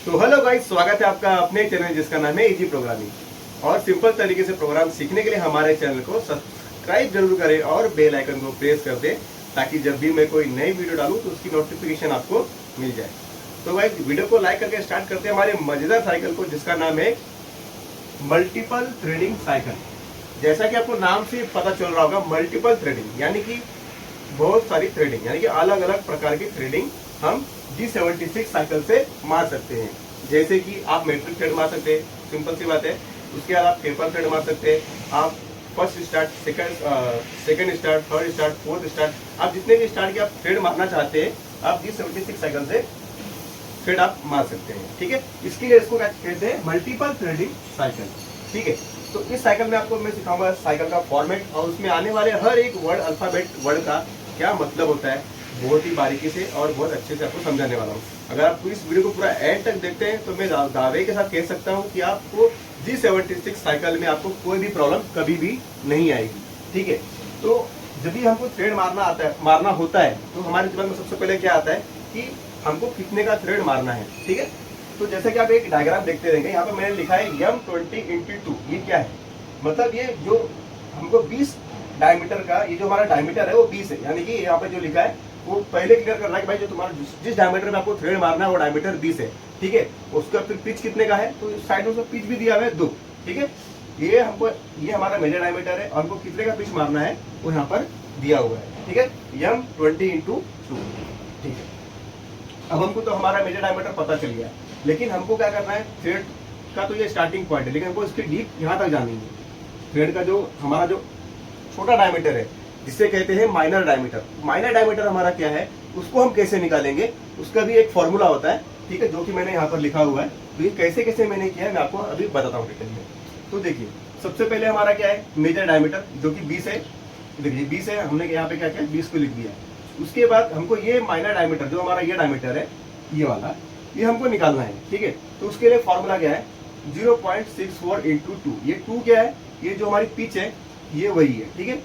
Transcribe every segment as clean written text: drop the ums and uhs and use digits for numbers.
तो hello guys, स्वागत है आपका अपने चैनल जिसका नाम है इजी प्रोग्रामिंग। और सिंपल तरीके से प्रोग्राम सीखने के लिए हमारे चैनल को सब्सक्राइब जरूर करें और बेल आइकन को प्रेस कर दें, ताकि जब भी मैं कोई नई वीडियो डालूं तो उसकी नोटिफिकेशन आपको मिल जाए। तो गाइस, वीडियो को लाइक करके स्टार्ट करते हैं हमारे मजेदार साइकिल को, जिसका नाम है मल्टीपल थ्रेडिंग साइकिल। जैसा कि आपको नाम से पता चल रहा होगा, मल्टीपल थ्रेडिंग यानी कि बहुत सारी थ्रेडिंग, यानी कि अलग अलग प्रकार की थ्रेडिंग हम G76 साइकिल से मार सकते हैं। जैसे कि आप मेट्रिक थ्रेड मार सकते हैं, सिंपल सी बात है। उसके बाद आप पेपर थ्रेड मार सकते हैं, आप first start, second start, third start, fourth start, आप जितने भी स्टार्ट के आप थ्रेड मारना चाहते हैं, आप G76 साइकिल से थ्रेड आप मार सकते हैं। ठीक है, इसके लिए इसको क्या कहते हैं, मल्टीपल थ्रेडिंग साइकिल। ठीक है, तो इस साइकिल में आपको मैं सिखाऊंगा साइकिल का फॉर्मेट, और उसमें आने वाले हर एक वर्ड, अल्फाबेट वर्ड का क्या मतलब होता है, बहुत ही बारीकी से और बहुत अच्छे से आपको समझाने वाला हूँ। अगर आप इस वीडियो को पूरा एंड तक देखते हैं तो मैं दावे के साथ कह सकता हूँ कि आपको G76 साइकिल में आपको कोई भी प्रॉब्लम कभी भी नहीं आएगी। ठीक है, तो जब भी हमको थ्रेड मारना होता है तो हमारे दिमाग में सबसे पहले क्या आता है कि हमको कितने का थ्रेड मारना है। ठीक है, तो जैसे कि आप एक डायग्राम देखते रहेंगे, यहाँ पर मैंने लिखा है M20x2। ये क्या है, मतलब ये जो हमको 20 डायमीटर का, ये जो हमारा डायमीटर है वो 20 है, यानी कि यहाँ पे जो लिखा है वो पहले क्लियर करना है कि भाई जो तुम्हारा जिस डायमीटर में आपको थ्रेड मारना है वो डायमीटर 20 है। ठीक है, उसका फिर पिच कितने का है, तो साइड में उसका पिच भी दिया हुआ है 2। ठीक है, ये हमारा मेजर डायमीटर है, और हमको कितने का पिच मारना है वो यहाँ पर दिया हुआ है। ठीक है, M20x2। ठीक है, अब हमको तो हमारा मेजर डायमीटर पता चल गया, लेकिन हमको क्या करना है, थ्रेड का तो ये स्टार्टिंग पॉइंट है, लेकिन हमको इसकी डीप यहाँ तक जानी है। थ्रेड का जो हमारा जो छोटा डायमीटर है, जिसे कहते हैं माइनर डायमीटर। माइनर डायमीटर हमारा क्या है, उसको हम कैसे निकालेंगे, उसका भी एक फॉर्मूला होता है। ठीक है, जो कि मैंने यहाँ पर लिखा हुआ है। तो ये कैसे कैसे मैंने किया है मैं आपको अभी बताता हूँ डिटेल में। तो देखिए, सबसे पहले हमारा क्या है, मेजर डायमीटर जो कि 20 है। देखिए 20 है, हमने यहाँ पे क्या किया, 20 को लिख दिया। उसके बाद हमको ये माइनर डायमीटर, जो हमारा ये डायमीटर है, ये वाला, ये हमको निकालना है। ठीक है, तो उसके लिए फॉर्मूला क्या है, 0.64 × 2। ये 2 क्या है, ये जो हमारी पिच है ये वही है। ठीक है,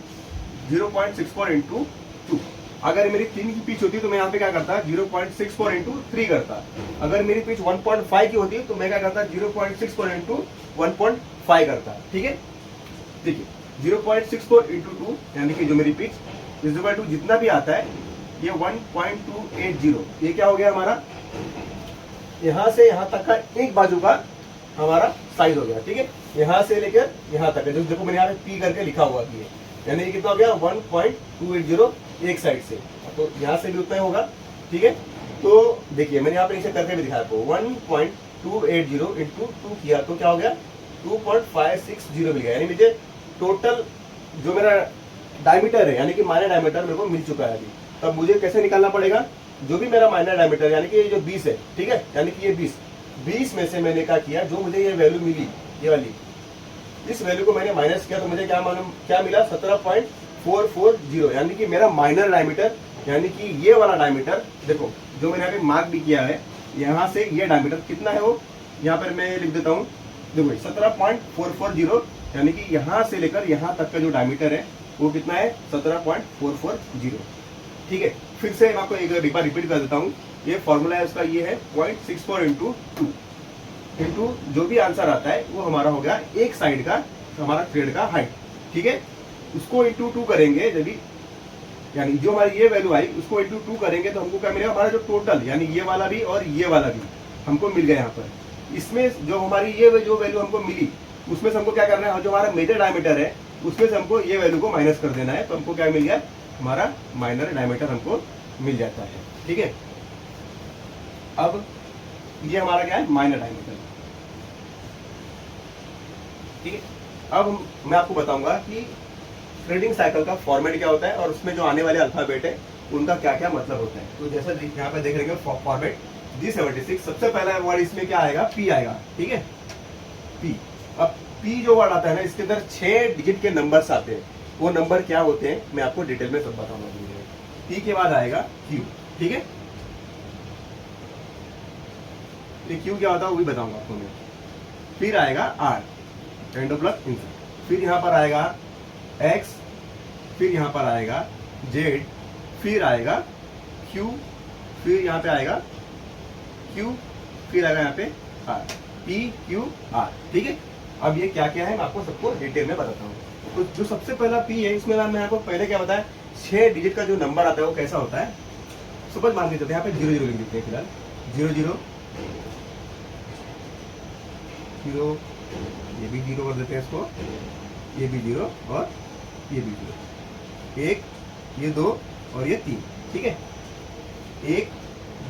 0.64 × 2। अगर मेरी 3 की पिच होती तो मैं यहाँ पे क्या करता, 0.64 × 3 करता। अगर मेरी पिच 1.5 की होती तो मैं क्या करता, 0.64 × 1.5 करता। ठीक है, देखिए 0.64 × 2 यानी कि जो मेरी पिच इज इक्वल टू जितना भी आता है ये 1.280। ये क्या हो गया हमारा, यहाँ से यहाँ तक का एक बाजू का हमारा साइज हो गया। ठीक है, यहाँ से लेकर यहाँ तक, जो देखो मैंने यहाँ पे पी करके लिखा हुआ है, यानी ये कितना हो गया, 1.280 एक साइड से, तो यहाँ से भी उतना ही होगा। ठीक है, तो देखिए मैंने यहाँ पे इसे करके भी दिखाया आपको, 1.280 × 2 किया तो क्या हो गया, 2.560 मिल गया। यानी मुझे टोटल जो मेरा डायमीटर है, यानी कि माइनर डायमीटर मेरे को मिल चुका है अभी। तब मुझे कैसे निकालना पड़ेगा, जो भी मेरा माइनर डायमीटर यानी कि ये जो 20 है, ठीक है, यानी कि ये 20 में से मैंने क्या किया, जो मुझे ये वैल्यू मिली, ये वाली, इस वैल्यू को मैंने माइनस किया तो मुझे क्या मिला, 17.440, यानी कि मेरा माइनर डायमीटर, यानी कि ये वाला डायमीटर, देखो जो मैंने यहाँ पे मार्क भी किया है, यहाँ से ये डायमीटर कितना है वो यहाँ पर मैं लिख देता हूँ। देखो 17.440, यानी कि यहाँ से लेकर यहाँ तक का जो डायमीटर है वो कितना है, 17.440। ठीक है, फिर से मैं आपको एक बार रिपीट कर देता हूँ। ये फॉर्मूला है उसका, ये है 0.64 × 2 इंटू जो भी आंसर आता है वो हमारा हो गया एक साइड का हमारा थ्रेड का हाइट। ठीक है, उसको इंटू 2 करेंगे, जब भी यानी जो हमारी ये वैल्यू आई उसको इंटू 2 करेंगे तो हमको क्या मिलेगा, हमारा जो टोटल, यानी ये वाला भी और ये वाला भी हमको मिल गया यहाँ पर। इसमें जो हमारी ये जो वैल्यू हमको मिली, उसमें से हमको क्या करना है, जो हमारा मेजर डायमीटर है उसमें से हमको ये वैल्यू को माइनस कर देना है, तो हमको क्या मिल गया, हमारा माइनर डायमीटर हमको मिल जाता है। ठीक है, अब ये हमारा क्या है, माइनर डायमीटर। ठीक है, अब मैं आपको बताऊंगा कि थ्रेडिंग साइकिल का फॉर्मेट क्या होता है और उसमें जो आने वाले अल्फाबेट है उनका क्या क्या मतलब होता है। तो जैसा यहाँ पे देख रहे हैं फॉर्मेट G76, सबसे पहला वर्ड इसमें क्या आएगा, पी आएगा। ठीक है, पी। अब पी जो वर्ड आता है ना, इसके अंदर 6 डिजिट के नंबर्स आते हैं। वो नंबर क्या होते हैं मैं आपको डिटेल में सब बताऊंगा। पी के बाद आएगा क्यू। ठीक है, क्यू क्या होता है वो भी बताऊंगा आपको मैं। फिर आएगा R, end of plus insert. फिर यहाँ पर आएगा एक्स, फिर यहाँ पर आएगा जेड, फिर आएगा क्यू, फिर यहाँ पे आएगा क्यू, फिर आएगा यहाँ पे आर, पी क्यू आर, ठीक है। अब ये क्या क्या है मैं आपको सबको डिटेल में बताता हूँ। तो जो सबसे पहला पी है, इसमें मैं आपको पहले क्या बताया, 6 डिजिट का जो नंबर आता है वो कैसा होता है। सपोज मान लीजिए यहाँ पे 0 0 लिख देते हैं फिलहाल, 0 0 0, ये भी 0 कर देते हैं इसको, ये भी 0 और ये भी 0, 1, ये 2 और ये 3, ठीक है। 1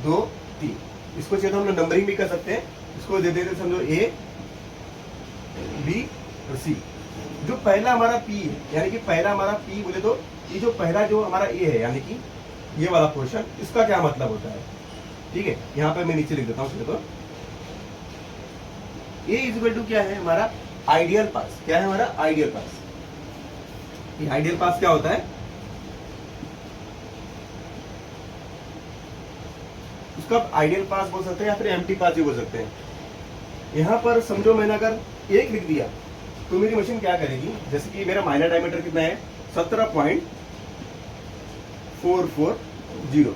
2 3, इसको चाहिए तो हम लोग नंबरिंग भी कर सकते हैं। इसको दे देते समझो ए बी और सी। जो पहला हमारा पी है, यानी कि पहला हमारा पी बोले तो ये जो पहला जो हमारा ए है, यानी कि ये वाला पोर्शन, इसका क्या मतलब होता है, ठीक है। यहाँ पे मैं नीचे लिख देता हूँ। तो ए इज इक्वल टू क्या है हमारा आइडियल पास। क्या है हमारा आइडियल पास। ये आइडियल पास क्या होता है, उसका आइडियल पास बोल सकते हैं या फिर एम्प्टी पास भी बोल सकते हैं। यहाँ पर समझो मैंने अगर 1 लिख दिया तो मेरी मशीन क्या करेगी, जैसे कि मेरा माइनर डायमीटर कितना है 17.440,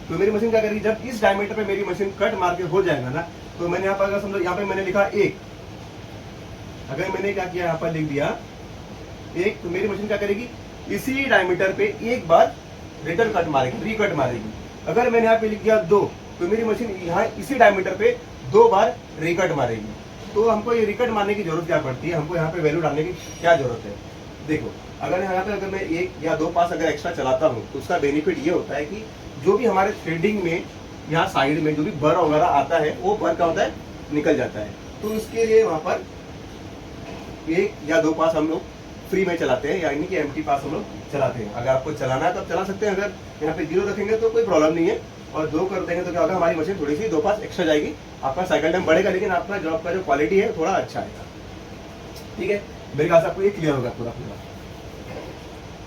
तो मेरी मशीन क्या करेगी, जब इस डायमीटर पे मेरी मशीन कट मार के हो जाएगा ना, तो मैंने यहाँ पर अगर समझो यहाँ पे मैंने लिखा 1, अगर मैंने क्या किया यहाँ पर लिख दिया 1, तो मेरी मशीन क्या करेगी, इसी डायमीटर पे एक बार रिटर्न कट मारेगी, री-कट मारेगी। अगर मैंने यहाँ पे लिख दिया 2, तो मेरी मशीन यहाँ इसी डायमीटर पे 2 बार री-कट मारेगी। तो हमको ये री-कट मारने की जरूरत क्या पड़ती है, हमको यहाँ पे वैल्यू डालने की क्या जरूरत है। देखो अगर यहाँ पे अगर मैं 1 या 2 पास अगर एक्स्ट्रा चलाता हूँ तो उसका बेनिफिट ये होता है कि जो भी हमारे थ्रेडिंग में यहाँ साइड में जो भी बर वगैरह आता है वो बर क्या होता है, निकल जाता है। तो उसके लिए वहाँ पर 1 या 2 पास हम लोग फ्री में चलाते हैं, यानी कि एम्प्टी पास हम लोग चलाते हैं। अगर आपको चलाना है तो आप चला सकते हैं, अगर यहाँ पे 0 रखेंगे तो कोई प्रॉब्लम नहीं है, और 2 कर देंगे तो क्या होगा, हमारी मशीन थोड़ी सी 2 पास एक्स्ट्रा जाएगी, आपका साइकिल टाइम बढ़ेगा, लेकिन आपका जॉब का जो क्वालिटी है थोड़ा अच्छा आएगा, ठीक है। मेरे ख्याल से आपको ये क्लियर होगा पूरा पूरा।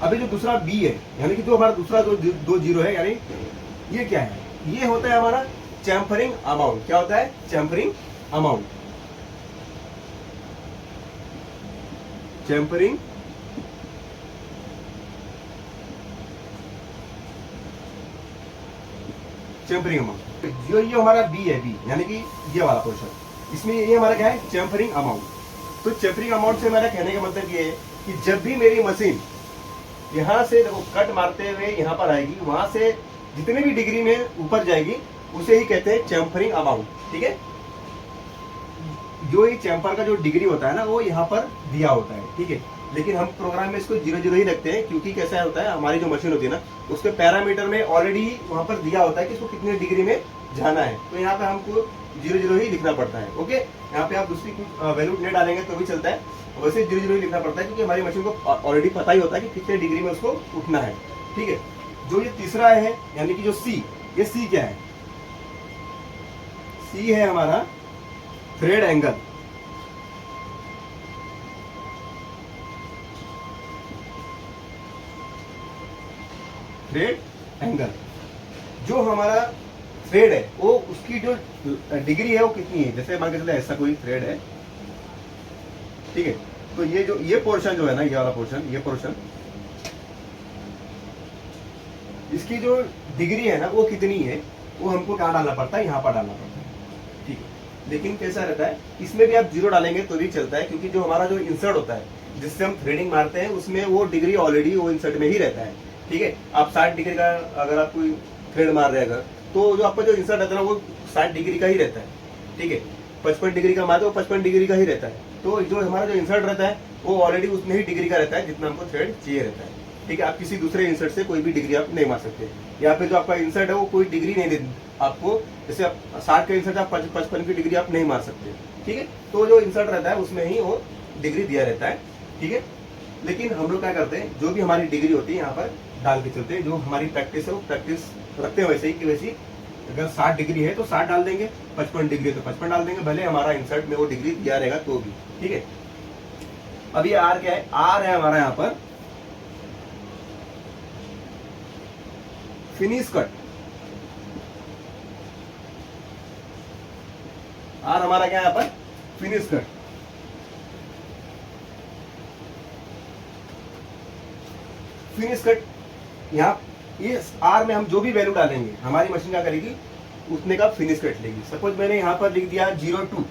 अभी जो दूसरा बी है, यानी कि जो हमारा दूसरा जो 2 0 है, यानी ये क्या है, ये होता है हमारा चैम्फरिंग अमाउंट। क्या होता है, chamfering amount. Chamfering chamfering amount, जो ये हमारा बी है, बी यानी कि ये वाला पोर्शन, इसमें ये हमारा क्या है, चैम्फरिंग अमाउंट। तो चैम्फरिंग अमाउंट से मेरा कहने का मतलब ये है कि जब भी मेरी मशीन यहाँ से देखो कट मारते हुए यहाँ पर आएगी, वहां से जितने भी डिग्री में ऊपर जाएगी उसे ही कहते हैं चैम्फरिंग अमाउंट, ठीक है। जो ये चैम्फर का जो डिग्री होता है ना, वो यहाँ पर दिया होता है, ठीक है। लेकिन हम प्रोग्राम में इसको 0 0 ही रखते हैं, क्योंकि कैसा होता है, हमारी जो मशीन होती है ना, उसके पैरामीटर में ऑलरेडी वहां पर दिया होता है कि इसको कितने डिग्री में जाना है। तो यहाँ पे हमको 0 0 ही लिखना पड़ता है, ओके। यहाँ पे आप दूसरी वैल्यू नहीं डालेंगे तो भी चलता है, वैसे 0 0 ही लिखना पड़ता है, क्योंकि हमारी मशीन को ऑलरेडी पता ही होता है कि कितने डिग्री में उसको उठना है, ठीक है। जो ये तीसरा है, यानी कि जो सी, ये सी क्या है, सी है हमारा थ्रेड एंगल। थ्रेड एंगल, जो हमारा थ्रेड है वो उसकी जो डिग्री है वो कितनी है। जैसे मान के चले ऐसा कोई थ्रेड है, ठीक है, तो ये जो ये पोर्शन जो है ना, ये वाला पोर्शन, ये पोर्शन, इसकी जो डिग्री है ना वो कितनी है, वो हमको क्या डालना पड़ता है, यहाँ पर डालना पड़ता है, ठीक है। लेकिन कैसा रहता है, इसमें भी आप 0 डालेंगे तो भी चलता है, क्योंकि जो हमारा जो इंसर्ट होता है जिससे हम थ्रेडिंग मारते हैं, उसमें वो डिग्री ऑलरेडी वो इंसर्ट में ही रहता है, ठीक है। आप 60 डिग्री का अगर आप कोई थ्रेड मार रहे हैं अगर, तो जो आपका जो इंसर्ट रहता है ना वो 60 डिग्री का ही रहता है, ठीक है। 55 डिग्री का मारते हो 55 डिग्री का ही रहता है। तो जो हमारा जो इंसर्ट रहता है वो ऑलरेडी उतने ही डिग्री का रहता है जितना हमको थ्रेड चाहिए रहता है, ठीक है। आप किसी दूसरे इंसर्ट से कोई भी डिग्री आप नहीं मार सकते, या फिर जो आपका इंसर्ट है वो कोई डिग्री नहीं देती आपको। जैसे आप 60 का इंसर्ट, आप 55 की डिग्री आप नहीं मार सकते, ठीक है। तो जो इंसर्ट रहता है उसमें ही वो डिग्री दिया रहता है, ठीक है। लेकिन हम लोग क्या करते हैं, जो भी हमारी डिग्री होती है यहाँ पर डाल के चलते हैं, जो हमारी प्रैक्टिस है वो प्रैक्टिस रखते हैं वैसे ही कि वैसी। अगर 60 डिग्री है तो 60 डाल देंगे, 55 डिग्री है तो 55 डाल देंगे, भले हमारा इंसर्ट में वो डिग्री दिया रहेगा तो भी, ठीक है। अब ये आर क्या है, आर है हमारा यहाँ पर फिनिश कट। आर हमारा क्या है यहाँ पर, फिनिश कट। फिनिश कट यहाँ ये आर में हम जो भी वैल्यू डालेंगे, हमारी मशीन क्या करेगी, उतने का फिनिश कट लेगी। सपोज मैंने यहाँ पर लिख दिया 02,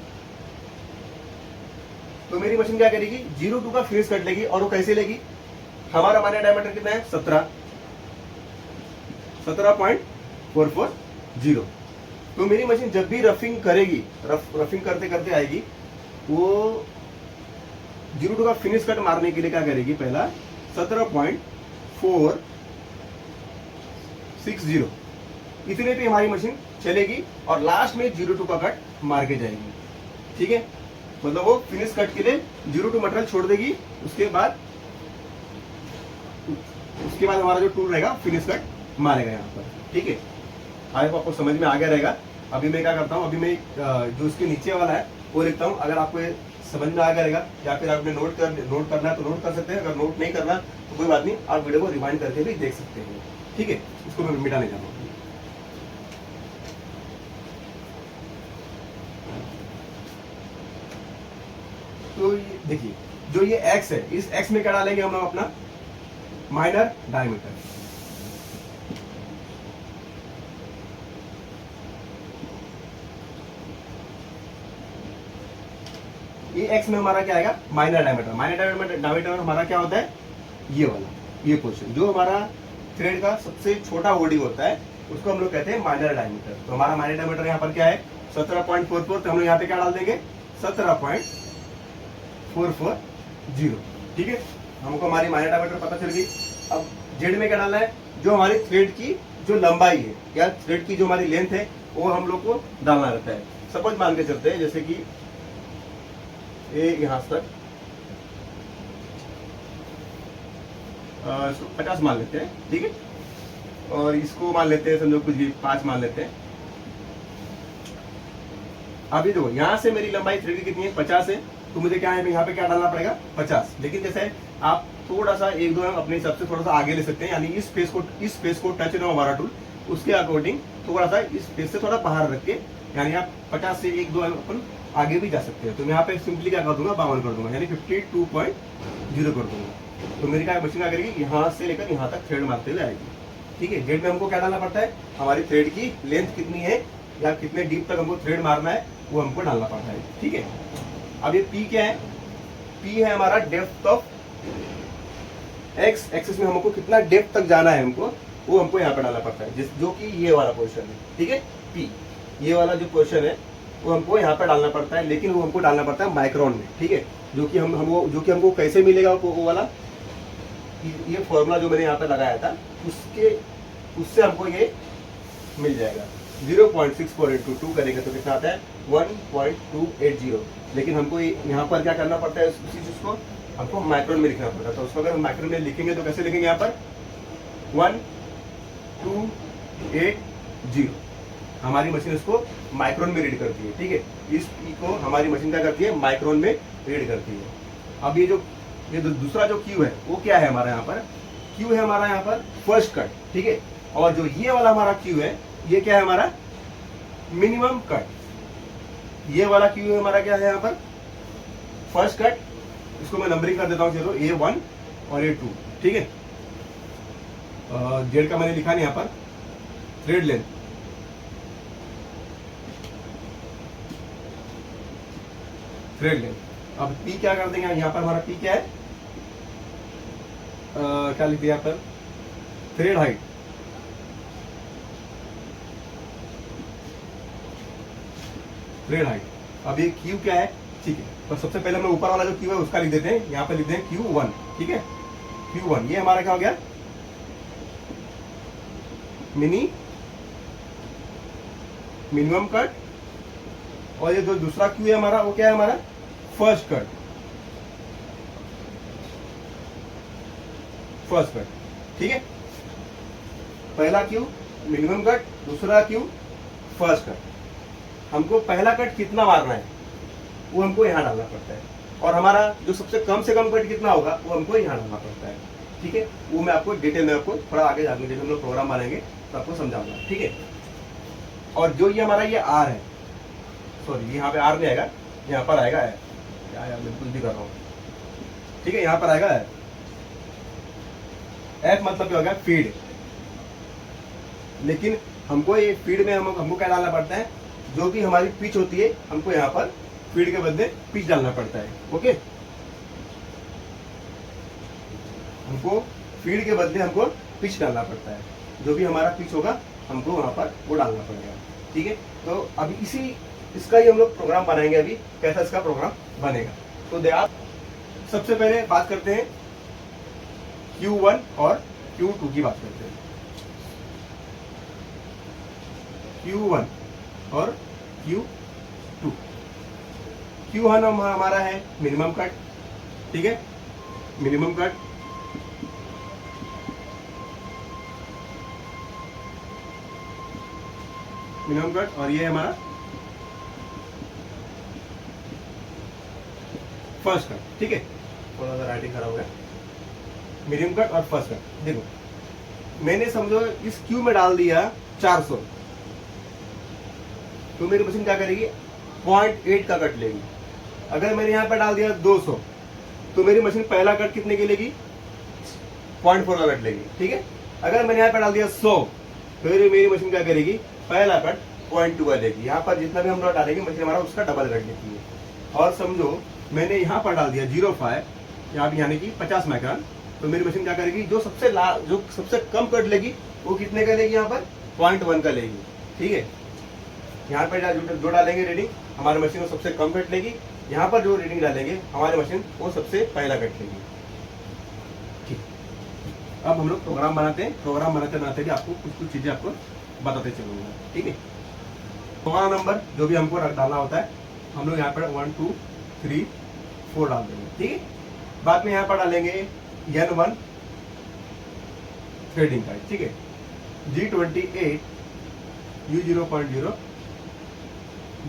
तो मेरी मशीन क्या करेगी 02 का फिनिश कट लेगी। और वो कैसे लेगी, हमारा माइनर डायमीटर कितना है 17.440। तो मेरी मशीन जब भी रफिंग करेगी, रफिंग करते करते आएगी, वो 02 का फिनिश कट मारने के लिए क्या करेगी, पहला 17.460 इतने पे हमारी मशीन चलेगी और लास्ट में 02 का कट मार के जाएगी। ठीक है, मतलब वो फिनिश कट के लिए 02 मटेरियल छोड़ देगी। उसके बाद हमारा जो टूल रहेगा फिनिश कट मारेगा यहाँ पर। ठीक है, आई होप आपको समझ में आ गया रहेगा। अभी मैं क्या करता हूँ, अभी मैं जो इसके नीचे वाला है वो लिखता हूँ। अगर आपको ये समझ में आ गया रहेगा या फिर आपने नोट करना है तो नोट कर सकते हैं। अगर नोट नहीं करना तो कोई बात नहीं, आप वीडियो को रिवाइंड करके भी देख सकते हैं। ठीक है, इसको मैं मिटाने जा रहा हूँ। तो देखिए जो ये x है, इस x में क्या डालेंगे हम लोग अपना माइनर डायमीटर। ये x में हमारा क्या आएगा, माइनर डायमीटर। माइनर डायमीटर हमारा क्या होता है, ये वाला, ये पोर्शन जो हमारा थ्रेड का सबसे छोटा ओडी होता है, उसको हम लोग कहते हैं माइनर डायमीटर। तो हमारा माइनर डायमीटर यहाँ पर क्या है 17.44, तो हम लोग यहाँ पे क्या डाल देंगे 17.440। ठीक है, हमको हमारी माइनर डायमीटर पता चल गई। अब जेड में क्या डालना है, जो हमारी थ्रेड की जो लंबाई है या थ्रेड की जो हमारी लेंथ है वो हम लोग को डालना रहता है। सपोज मान के चलते हैं जैसे कि ये यहां तक 50 मान लेते हैं। ठीक है, और इसको मान लेते हैं, समझो कुछ भी 5 मान लेते हैं। अभी देखो यहां से मेरी लंबाई थ्रेड की कितनी है 50 है, तो मुझे क्या है यहाँ पे क्या डालना पड़ेगा 50। लेकिन जैसे आप थोड़ा सा 1-2 अपने हिसाब से थोड़ा सा आगे ले सकते हैं, यानी इस फेस को टच ना हमारा टूल, उसके अकॉर्डिंग थोड़ा सा इस फेस से थोड़ा बाहर रख के, यानी आप 50 से 1-2 अपन आगे भी जा सकते हैं। तो मैं यहाँ पे सिंपली क्या कर दूंगा 52 कर दूंगा, यानी 52.0 कर दूंगा। तो मेरी क्या मशीन क्या करेगी, यहाँ से लेकर यहाँ तक थ्रेड मारते हुए आएगी। ठीक है, जेड में हमको क्या डालना पड़ता है, हमारी थ्रेड की लेंथ कितनी है या कितने डीप तक हमको थ्रेड मारना है वो हमको डालना पड़ता है। ठीक है, अब ये पी क्या है, पी है हमारा डेप्थ ऑफ एक्स एक्सिस में हमको कितना डेप्थ तक जाना है हमको, वो हमको यहाँ पे डालना पड़ता है, जो कि ये वाला पोर्शन है। ठीक है, पी ये वाला जो पोर्शन है वो हमको यहाँ पे डालना पड़ता है, लेकिन वो हमको डालना पड़ता है माइक्रोन में। ठीक है, जो कि हमको कैसे मिलेगा वो वाला, ये फॉर्मूला जो मैंने यहाँ पे लगाया था उससे हमको ये मिल जाएगा। 0.64 × 2 करेंगे तो कितना आता है 1.280। लेकिन हमको यहाँ पर क्या करना पड़ता है, उसी चीज को हमको माइक्रोन में लिखना पड़ता है। तो उसको अगर हम माइक्रोन में लिखेंगे तो कैसे लिखेंगे, यहाँ पर 1280। हमारी मशीन इसको माइक्रोन में रीड करती है। ठीक है, इस को हमारी मशीन क्या करती है, माइक्रोन में रीड करती है। अब ये दूसरा जो क्यू है वो क्या है हमारा, यहाँ पर क्यू है हमारा यहाँ पर फर्स्ट कट। ठीक है, और जो ये वाला हमारा क्यू है ये क्या है हमारा मिनिमम कट। ये वाला क्यू है हमारा क्या है यहाँ पर फर्स्ट कट। इसको मैं नंबरिंग कर देता हूँ, चलो A1 और A2। ठीक है, जेड का मैंने लिखा नहीं यहाँ पर, थ्रेड लेंथ अब पी क्या कर देंगे, यहाँ पर हमारा पी क्या है, क्या लिख दिया यहाँ पर थ्रेड हाइट। अब ये क्यू क्या है, ठीक है, तो सबसे पहले हम ऊपर वाला जो क्यू है उसका लिख देते हैं, यहाँ पे लिख दें Q1। ठीक है, Q1 ये हमारा क्या हो गया मिनिमम कट। और ये जो दूसरा क्यू है हमारा वो क्या है हमारा फर्स्ट कट। ठीक है, पहला क्यू मिनिमम कट, दूसरा क्यू फर्स्ट कट। हमको पहला कट कितना मारना है वो हमको यहाँ डालना पड़ता है, और हमारा जो सबसे कम से कम कट कितना होगा वो हमको यहाँ डालना पड़ता है। ठीक है, वो मैं आपको डिटेल में आपको थोड़ा आगे जाके जब हम लोग प्रोग्राम बनाएंगे तो आपको समझाऊंगा। ठीक है, और जो ये हमारा ये आर है, सॉरी यहाँ पे आर नहीं आएगा, यहाँ पर आएगा है, क्या यार मैं कुछ भी कर रहा हूँ। ठीक है, यहाँ पर आएगा है एफ, मतलब क्या होगा फीड। लेकिन हमको ये फीड में हमको क्या डालना पड़ता है, जो भी हमारी पिच होती है हमको यहाँ पर फीड के बदले पिच डालना पड़ता है। ओके, हमको फीड के बदले हमको पिच डालना पड़ता है, जो भी हमारा पिच होगा हमको वहां पर वो डालना पड़ेगा। ठीक है, तो अभी इसका ही हम लोग प्रोग्राम बनाएंगे, अभी कैसा इसका प्रोग्राम बनेगा। तो आप सबसे पहले बात करते हैं Q1 और Q2 की बात करते हैं। Q1 और Q2। Q1 हमारा है मिनिमम कट, ठीक है, मिनिमम कट। मिनिमम कट, और ये हमारा फर्स्ट कट। ठीक है, थोड़ा सा राइटिंग खराब हो गया। मीडियम कट और फर्स्ट कट। देखो मैंने समझो इस क्यू में डाल दिया 400, तो मेरी मशीन क्या करेगी, 0.8 का कट लेगी। अगर मैंने यहाँ पर डाल दिया 200, तो मेरी मशीन पहला कट कितने की लेगी, 0.4 का कट लेगी। ठीक है, अगर मैंने यहाँ पर डाल दिया 100, फिर मेरी मशीन क्या करेगी, पहला कट 0.2 का लेगी। यहाँ पर जितना भी हम लोग डालेंगे मशीन हमारा उसका डबल कट लेती है। और समझो मैंने यहाँ पर डाल दिया 0.5, यहाँ यानी कि 50 माइक्रोन, तो मेरी मशीन क्या करेगी, जो सबसे कम कट लेगी वो कितने का लेगी, यहाँ पर 0.1 का लेगी। ठीक है, यहाँ पर जो डालेंगे रीडिंग हमारी मशीन वो सबसे कम कट लेगी, यहाँ पर जो रीडिंग डालेंगे हमारी मशीन वो सबसे पहला कट लेगी। ठीक, अब हम लोग प्रोग्राम बनाते हैं। प्रोग्राम बनाते भी आपको कुछ चीजें आपको बताते चलूंगा। ठीक है, प्रोग्राम नंबर जो भी हमको डालना होता है हम लोग यहाँ पर 1 2 3 4 डाल देंगे। ठीक है, बाद में यहाँ पर डालेंगे N1 थ्रेडिंग का। ठीक है, G28 U0.0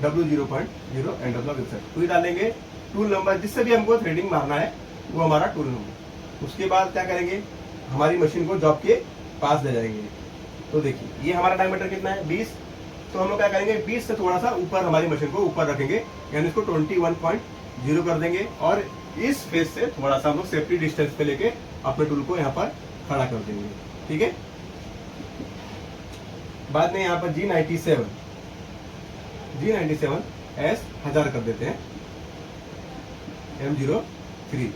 W0.0 end of insert. तो ये डालेंगे टूल नंबर, जिससे भी हमको थ्रेडिंग मारना है वो हमारा टूल नंबर। उसके बाद क्या करेंगे, हमारी मशीन को जॉब के पास ले जाएंगे। तो देखिए ये हमारा डायमीटर कितना है, 20, तो हम लोग क्या करेंगे, 20 से थोड़ा सा ऊपर हमारी मशीन को ऊपर रखेंगे, यानी इसको 21.0 कर देंगे, और इस फेस से थोड़ा सा हम लोग सेफ्टी डिस्टेंस पे लेके अपने टूल को यहाँ पर खड़ा कर देंगे। ठीक है, बाद में यहाँ पर G97 S 1000 कर देते हैं, M03,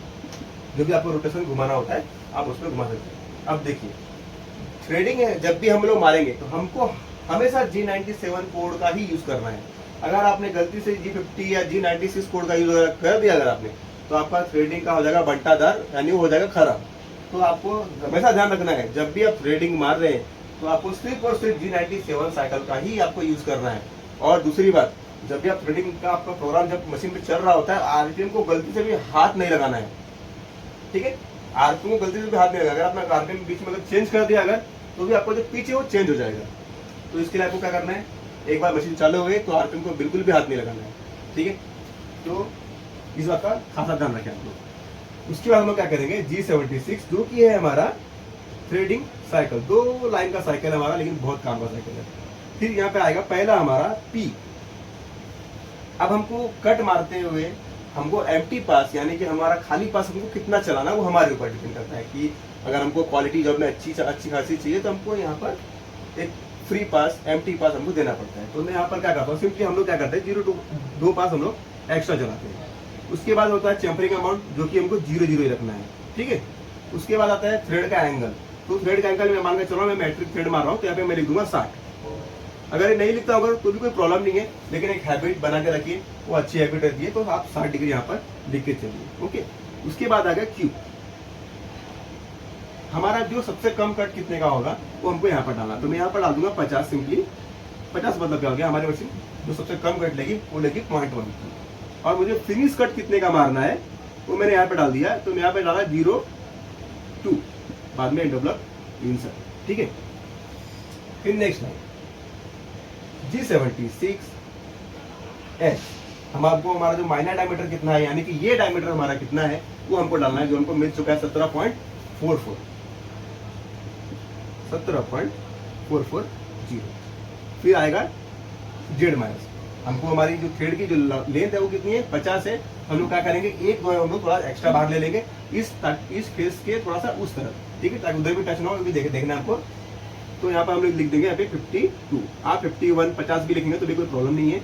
जो भी आपको रोटेशन घुमाना होता है आप उसमें घुमा सकते हैं। अब देखिए थ्रेडिंग है, जब भी हम लोग मारेंगे तो हमको हमेशा G97 कोड का ही यूज करना है। अगर आपने गलती से G50 या G96 कोड का यूज कर दिया अगर आपने, तो आपका थ्रेडिंग का हो जाएगा बंटादार, यानी हो जाएगा खराब। तो आपको हमेशा ध्यान रखना है, जब भी आप थ्रेडिंग मार रहे हैं तो आपको सिर्फ और सिर्फ G97 साइकिल का ही आपको यूज करना है। और दूसरी बात, जब भी आप थ्रेडिंग का आपका प्रोग्राम जब मशीन पे चल रहा होता है, आरपीएम को गलती से भी हाथ नहीं लगाना है। ठीक है, आरपीएम को गलती से भी हाथ नहीं लगाना। अगर आपने आरपीएम बीच में अगर चेंज कर दिया अगर, तो भी आपको जो पीछे वो चेंज हो जाएगा। तो इसके लिए आपको क्या करना है, एक बार मशीन चालू हो गई तो आरपीएम को बिल्कुल भी हाथ नहीं लगाना है। ठीक है, तो इस बात का खासा ध्यान रखें आप लोग। उसके बाद हम लोग क्या करेंगे, G76 जो कि है हमारा थ्रेडिंग साइकिल, 2 लाइन का साइकिल है हमारा, लेकिन बहुत काम का साइकिल है। फिर यहाँ पे आएगा पहला हमारा P। अब हमको कट मारते हुए हमको एम्प्टी पास, यानी कि हमारा खाली पास हमको कितना चलाना है वो हमारे ऊपर डिपेंड करता है। कि अगर हमको क्वालिटी जॉब में अच्छी खासी चाहिए तो हमको यहाँ पर एक फ्री पास, एम्प्टी पास हमको देना पड़ता है। तो मैं यहाँ पर क्या करता हूँ, सिंपली हम लोग क्या करते हैं 0 to 2 पास हम लोग एक्स्ट्रा चलाते हैं। उसके बाद होता है चैम्परिंग अमाउंट, जो कि हमको 0 0 ही रखना है। ठीक है, उसके बाद आता है थ्रेड का एंगल। तो थ्रेड का एंगल में मान के चलो मैं मैट्रिक थ्रेड मार रहा हूँ, तो यहाँ पे मैं लिख दूंगा 60। अगर ये नहीं लिखता होगा तो भी कोई प्रॉब्लम नहीं है, लेकिन एक हैबिट बना के रखिए, वो अच्छी हैबिट रहती है। तो आप 60 डिग्री यहाँ पर लिख के चलिए। ओके, उसके बाद आ गया Q। हमारा जो सबसे कम कट कितने का होगा वो हमको यहाँ पर डालना। तो मैं यहाँ पर डाल दूंगा 50। सिंपली 50 मतलब क्या हो गया, हमारी मशीन जो सबसे कम कट लेगी वो लेगी 0.1। और मुझे फिनिश कट कितने का मारना है वो मैंने यहाँ पे डाल दिया। तो मैं यहाँ पे डाला 0.2, बाद में इंटरब्लॉक इंसर्ट। ठीक है, फिर नेक्स्ट लाइन G76 S। हम आपको हमारा जो माइनर डायमीटर कितना है, यानी कि ये डायमीटर हमारा कितना है वो हमको डालना है, जो हमको मिल चुका है 17.440। फिर आएगा Z माइनस। हमको हमारी जो थ्रेड की जो लेंथ है वो कितनी है, 50 है। हम लोग क्या करेंगे, एक दो हम लोग थोड़ा एक्स्ट्रा बाहर ले लेंगे इस फेस के थोड़ा सा उस तरफ। ठीक है, ताकि उधर भी टच ना हो, देखना आपको तो यहाँ पर हम लोग लिख देंगे यहाँ पे 52। आप 51, 50 भी लिखेंगे तो भी कोई प्रॉब्लम नहीं है,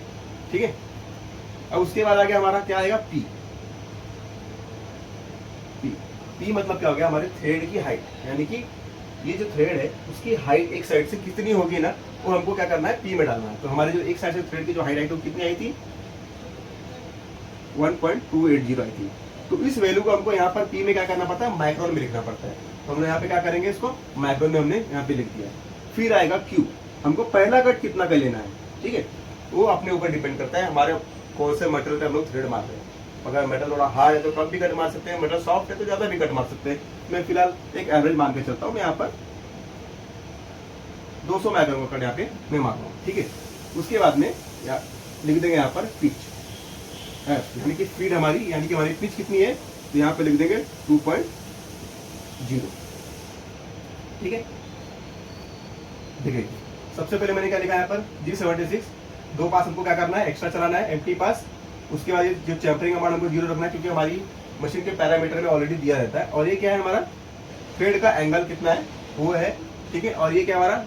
ठीक है। अब उसके बाद आ गया हमारा क्या आएगा, पी। पी मतलब क्या हो गया, हमारे थ्रेड की हाइट, यानी कि ये जो थ्रेड है उसकी हाइट एक साइड से कितनी होगी ना, वो हमको क्या करना है, पी में डालना है। तो हमारे जो एक साइड से थ्रेड की जो हाइट आई थी वो कितनी आई थी, 1.280 आई थी। तो इस वैल्यू को हमको यहाँ पर पी में क्या करना पड़ता है, माइक्रोन में लिखना पड़ता है। तो हमने यहाँ पे क्या करेंगे, इसको माइक्रोन में हमने यहाँ पे लिख दिया। फिर आएगा क्यू, हमको पहला कट कितना कर लेना है, ठीक है। वो अपने ऊपर डिपेंड करता है हमारे कौन से मटेरियल पे हम लोग थ्रेड मार रहे हैं। अगर मेटल थोड़ा हार्ड है तो कम भी कट मार सकते हैं, मेटल सॉफ्ट है तो ज्यादा भी कट मार सकते हैं। मैं फिलहाल एक एवरेज मान के चलता हूँ, मैं यहाँ पर 200 माइक्रोन का कट यहाँ पे मैं मार रहा हूँ, ठीक है। उसके बाद में लिख देंगे यहाँ पर पिच, यानी कि स्पीड हमारी, यानी कि हमारी पिच कितनी है, तो यहाँ पे लिख देंगे 2.0, ठीक है। देखिए सबसे पहले मैंने क्या लिखा है यहाँ पर, G76 दो पास हमको क्या करना है, एक्स्ट्रा चलाना है, एम्प्टी पास। उसके बाद जो चैम्परिंग अमाउंट हमको 0 रखना है, क्योंकि हमारी मशीन के पैरामीटर में ऑलरेडी दिया रहता है। और ये क्या है, हमारा थ्रेड का एंगल कितना है वो है, ठीक है। और ये क्या हमारा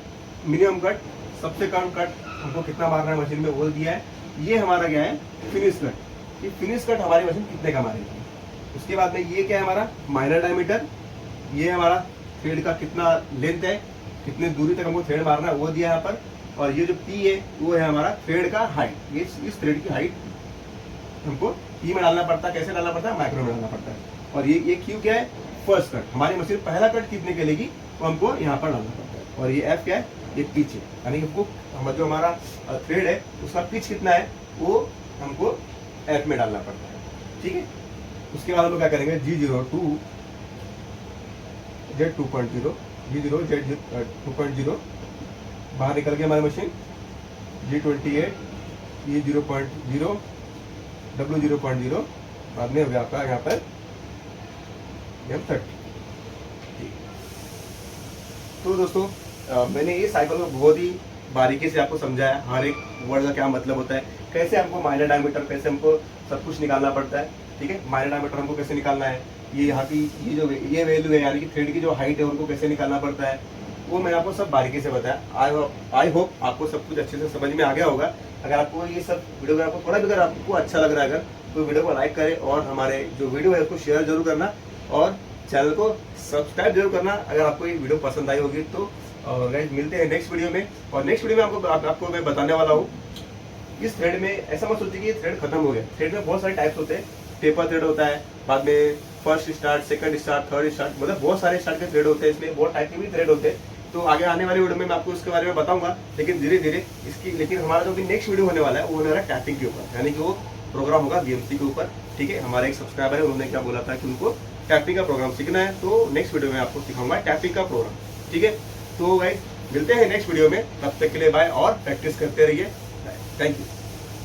मिनिमम कट, सबसे कम कट हमको कितना मारना है मशीन में वो दिया है। ये हमारा क्या है, फिनिश कट, ये फिनिश कट हमारी मशीन कितने का मारेगी। उसके बाद में ये क्या है, हमारा माइनर डायमीटर, ये हमारा थ्रेड का कितना लेंथ है, कितनी दूरी तक हमको थ्रेड मारना है वो दिया है यहाँ पर। और ये जो पी है वो है हमारा थ्रेड का हाइट, ये इस थ्रेड की हाइट हमको पी में डालना पड़ता है। कैसे डालना पड़ता है, माइक्रो में डालना पड़ता है। और ये क्यू क्या है, फर्स्ट कट, हमारी मशीन पहला कट कितने के लेगी वो हमको यहाँ पर डालना पड़ता है। और ये एफ क्या है, ये पिच है, यानी कि जो हमारा थ्रेड है उसका पिच कितना है वो हमको एफ में डालना पड़ता है, ठीक है। उसके बाद हम लोग क्या करेंगे, G02 Z2.0, G0 Z2.0 बाहर निकल गया हमारी मशीन। G28 ये 0.0 W0.0 बाद में हो गया आपका यहाँ पर M30। तो दोस्तों मैंने ये साइकिल को बहुत ही बारीकी से आपको समझाया, हर एक वर्ड का क्या मतलब होता है, कैसे हमको माइनर डायमीटर, कैसे हमको सब कुछ निकालना पड़ता है, ठीक है। माइनर डायमीटर हमको कैसे निकालना है, ये यहाँ की ये वैल्यू है, यानी कि थ्रेड की जो हाइट है उनको कैसे निकालना पड़ता है, वो मैंने आपको सब बारीकी से बताया। आई होप आपको सब कुछ अच्छे से समझ में आ गया होगा। अगर आपको ये सब वीडियो आपको थोड़ा भी अगर आपको अच्छा लग रहा है अगर, तो वीडियो को लाइक करें और हमारे जो वीडियो है उसको शेयर जरूर करना और चैनल को सब्सक्राइब जरूर करना अगर आपको ये वीडियो पसंद आई होगी तो। गाइस मिलते हैं नेक्स्ट वीडियो में। और नेक्स्ट वीडियो में आपको मैं बताने वाला हूँ, इस थ्रेड में ऐसा मत सोचिए कि ये थ्रेड खत्म हो गया। थ्रेड में बहुत सारे टाइप्स होते हैं, टेपर थ्रेड होता है, बाद में first start, second start, third start, मतलब बहुत सारे स्टार्ट के थ्रेड होते हैं, इसमें बहुत टाइप के भी थ्रेड होते हैं। तो आगे आने वाली वीडियो में मैं आपको इसके बारे में बताऊंगा, लेकिन धीरे धीरे इसकी। लेकिन हमारा जो भी नेक्स्ट वीडियो होने वाला है वो होने वाला है टैपिंग के ऊपर, यानी कि वो प्रोग्राम होगा VMC के ऊपर, ठीक है। हमारे एक सब्सक्राइबर है, उन्होंने क्या बोला था कि उनको टैपिंग का प्रोग्राम सीखना है, तो नेक्स्ट वीडियो में आपको सिखाऊंगा टैपिंग का प्रोग्राम, ठीक है। तो गाइस मिलते हैं नेक्स्ट वीडियो में, तब तक के लिए बाय और प्रैक्टिस करते रहिए। Thank you.